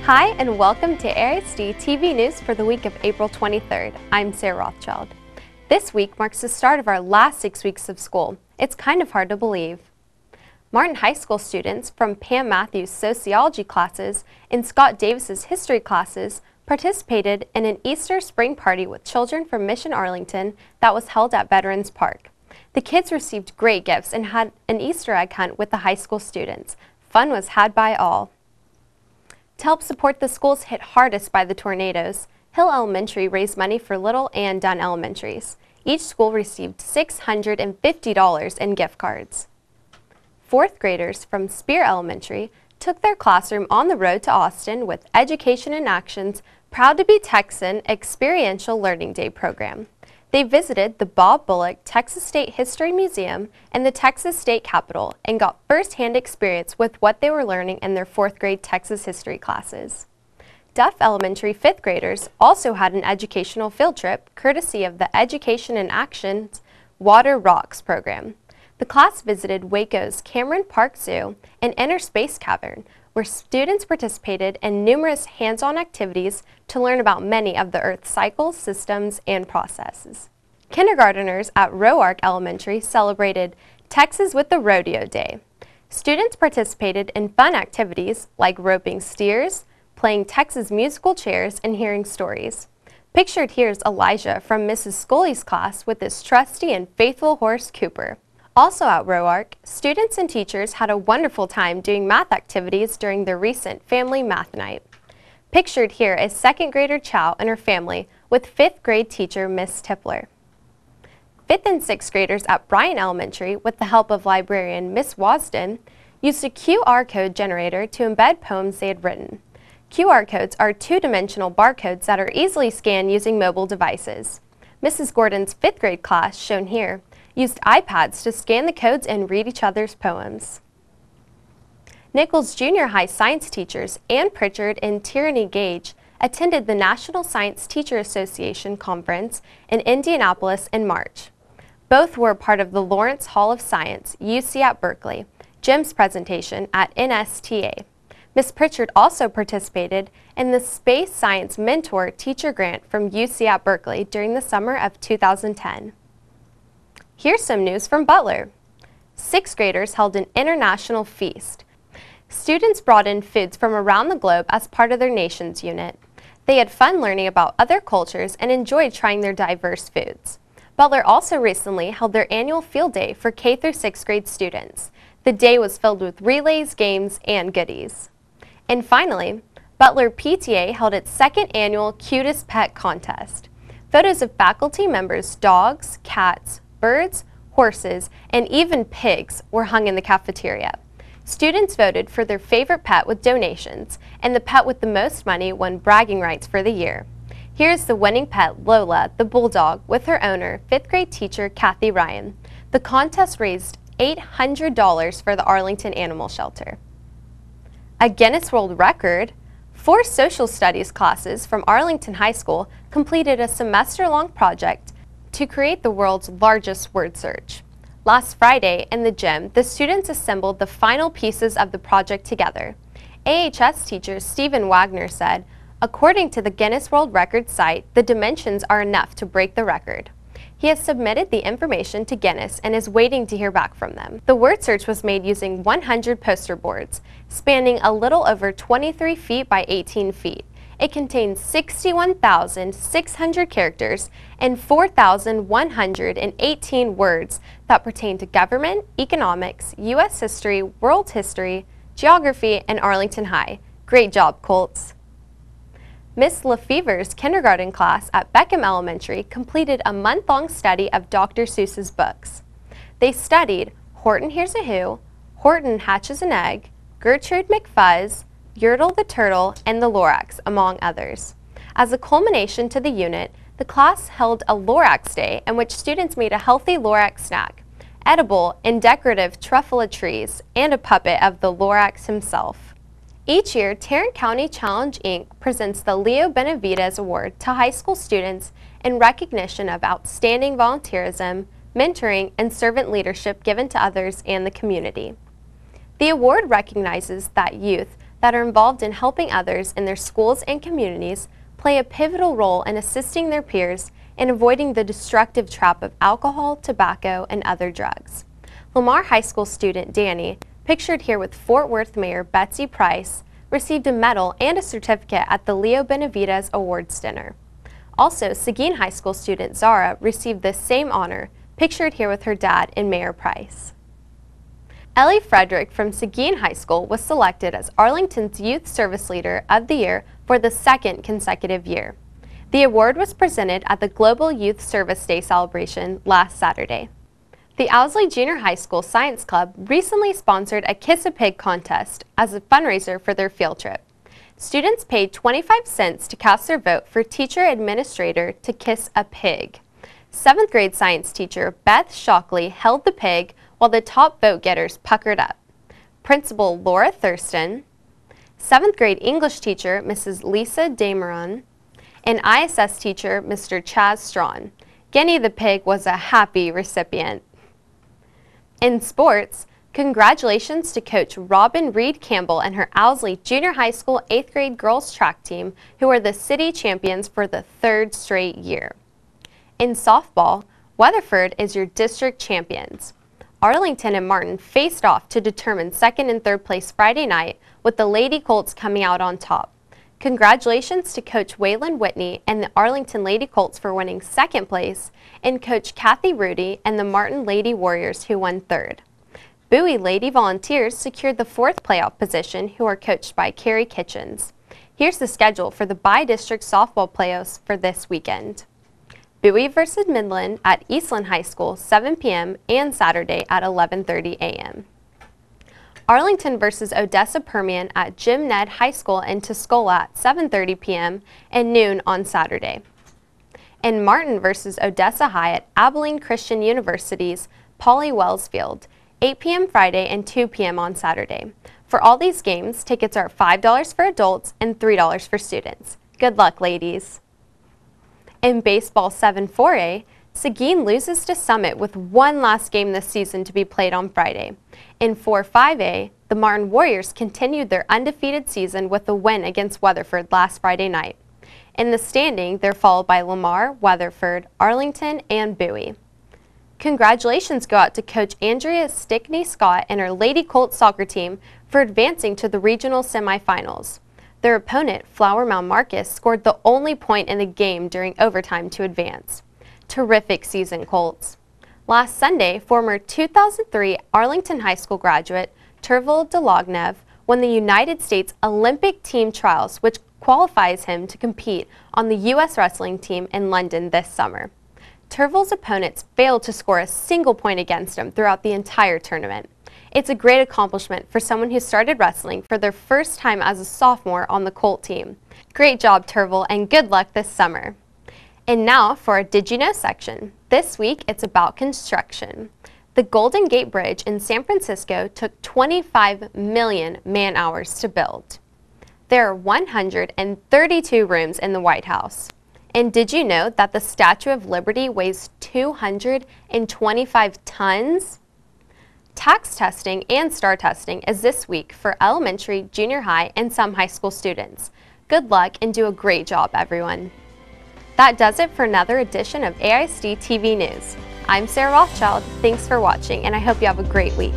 Hi, and welcome to AISD-TV News for the week of April 23rd. I'm Sarah Rothschild. This week marks the start of our last 6 weeks of school. It's kind of hard to believe. Martin High School students from Pam Matthews' sociology classes and Scott Davis's history classes participated in an Easter spring party with children from Mission Arlington that was held at Veterans Park. The kids received great gifts and had an Easter egg hunt with the high school students. Fun was had by all. To help support the schools hit hardest by the tornadoes, Hill Elementary raised money for Little and Dunn Elementaries. Each school received $650 in gift cards. Fourth graders from Speer Elementary took their classroom on the road to Austin with Education in Action's Proud to be Texan Experiential Learning Day program. They visited the Bob Bullock Texas State History Museum and the Texas State Capitol and got first-hand experience with what they were learning in their fourth grade Texas history classes. Duff Elementary fifth graders also had an educational field trip courtesy of the Education in Action's Water Rocks program. The class visited Waco's Cameron Park Zoo and Inner Space Cavern, where students participated in numerous hands-on activities to learn about many of the Earth's cycles, systems, and processes. Kindergarteners at Roark Elementary celebrated Texas with the Rodeo Day. Students participated in fun activities like roping steers, playing Texas musical chairs, and hearing stories. Pictured here is Elijah from Mrs. Scully's class with his trusty and faithful horse Cooper. Also at Roark, students and teachers had a wonderful time doing math activities during their recent Family Math Night. Pictured here is second grader Chow and her family with fifth grade teacher Miss Tipler. Fifth and sixth graders at Bryan Elementary, with the help of librarian Miss Wasden, used a QR code generator to embed poems they had written. QR codes are two-dimensional barcodes that are easily scanned using mobile devices. Mrs. Gordon's fifth grade class, shown here, used iPads to scan the codes and read each other's poems. Nichols Junior High science teachers Ann Pritchard and Tierney Gage attended the National Science Teacher Association Conference in Indianapolis in March. Both were part of the Lawrence Hall of Science, UC at Berkeley, Jim's presentation at NSTA. Ms. Pritchard also participated in the Space Science Mentor Teacher Grant from UC at Berkeley during the summer of 2010. Here's some news from Butler. Sixth graders held an international feast. Students brought in foods from around the globe as part of their nations unit. They had fun learning about other cultures and enjoyed trying their diverse foods. Butler also recently held their annual field day for K through 6th grade students. The day was filled with relays, games, and goodies. And finally, Butler PTA held its second annual Cutest Pet Contest. Photos of faculty members' dogs, cats, birds, horses, and even pigs were hung in the cafeteria. Students voted for their favorite pet with donations, and the pet with the most money won bragging rights for the year. Here's the winning pet, Lola, the bulldog, with her owner, fifth grade teacher Kathy Ryan. The contest raised $800 for the Arlington Animal Shelter. A Guinness World Record. 4 social studies classes from Arlington High School completed a semester-long project to create the world's largest word search. Last Friday in the gym, the students assembled the final pieces of the project together. AHS teacher Stephen Wagner said, "According to the Guinness World Records site, the dimensions are enough to break the record." He has submitted the information to Guinness and is waiting to hear back from them. The word search was made using 100 poster boards, spanning a little over 23 feet by 18 feet. It contains 61,600 characters and 4,118 words that pertain to government, economics, U.S. history, world history, geography, and Arlington High. Great job, Colts! Miss Lefever's kindergarten class at Beckham Elementary completed a month-long study of Dr. Seuss's books. They studied Horton Hears a Who, Horton Hatches an Egg, Gertrude McFuzz, Yertle the Turtle, and the Lorax, among others. As a culmination to the unit, the class held a Lorax Day in which students made a healthy Lorax snack, edible and decorative truffula trees, and a puppet of the Lorax himself. Each year, Tarrant County Challenge, Inc. presents the Leo Benavides Award to high school students in recognition of outstanding volunteerism, mentoring, and servant leadership given to others and the community. The award recognizes that youth that are involved in helping others in their schools and communities play a pivotal role in assisting their peers in avoiding the destructive trap of alcohol, tobacco, and other drugs. Lamar High School student Danny, pictured here with Fort Worth Mayor Betsy Price, received a medal and a certificate at the Leo Benavides Awards dinner. Also, Seguin High School student Zara received this same honor, pictured here with her dad and Mayor Price. Ellie Frederick from Seguin High School was selected as Arlington's Youth Service Leader of the Year for the second consecutive year. The award was presented at the Global Youth Service Day celebration last Saturday. The Ousley Junior High School Science Club recently sponsored a Kiss a Pig contest as a fundraiser for their field trip. Students paid 25 cents to cast their vote for teacher administrator to kiss a pig. 7th grade science teacher Beth Shockley held the pig while the top vote getters puckered up. Principal Laura Thurston, 7th grade English teacher Mrs. Lisa Dameron, and ISS teacher Mr. Chaz Strawn. Guinea the pig was a happy recipient. In sports, congratulations to Coach Robin Reed Campbell and her Ousley Junior High School 8th grade girls track team, who are the city champions for the 3rd straight year. In softball, Weatherford is your district champions. Arlington and Martin faced off to determine 2nd and 3rd place Friday night, with the Lady Colts coming out on top. Congratulations to Coach Waylon Whitney and the Arlington Lady Colts for winning 2nd place, and Coach Kathy Rudy and the Martin Lady Warriors, who won 3rd. Bowie Lady Volunteers secured the 4th playoff position, who are coached by Carrie Kitchens. Here's the schedule for the bi-district softball playoffs for this weekend. Bowie versus Midland at Eastland High School, 7 p.m. and Saturday at 11:30 a.m. Arlington versus Odessa Permian at Jim Ned High School in Tuscola at 7:30 p.m. and noon on Saturday. And Martin versus Odessa High at Abilene Christian University's Polly Wells Field, 8 p.m. Friday and 2 p.m. on Saturday. For all these games, tickets are $5 for adults and $3 for students. Good luck, ladies. In baseball 7-4A, Seguin loses to Summit with one last game this season to be played on Friday. In 4-5A, the Martin Warriors continued their undefeated season with a win against Weatherford last Friday night. In the standing, they're followed by Lamar, Weatherford, Arlington, and Bowie. Congratulations go out to Coach Andrea Stickney-Scott and her Lady Colt soccer team for advancing to the regional semifinals. Their opponent, Flower Mound Marcus, scored the only point in the game during overtime to advance. Terrific season, Colts. Last Sunday, former 2003 Arlington High School graduate Turvil Delognev won the United States Olympic Team Trials, which qualifies him to compete on the U.S. wrestling team in London this summer. Turvil's opponents failed to score a single point against him throughout the entire tournament. It's a great accomplishment for someone who started wrestling for their first time as a sophomore on the Colt team. Great job, Turvil, and good luck this summer. And now for our Did You Know section. This week, it's about construction. The Golden Gate Bridge in San Francisco took 25 million man-hours to build. There are 132 rooms in the White House. And did you know that the Statue of Liberty weighs 225 tons? TAAKS testing and STAAR testing is this week for elementary, junior high, and some high school students. Good luck and do a great job, everyone. That does it for another edition of AISD-TV News. I'm Sarah Rothschild. Thanks for watching, and I hope you have a great week.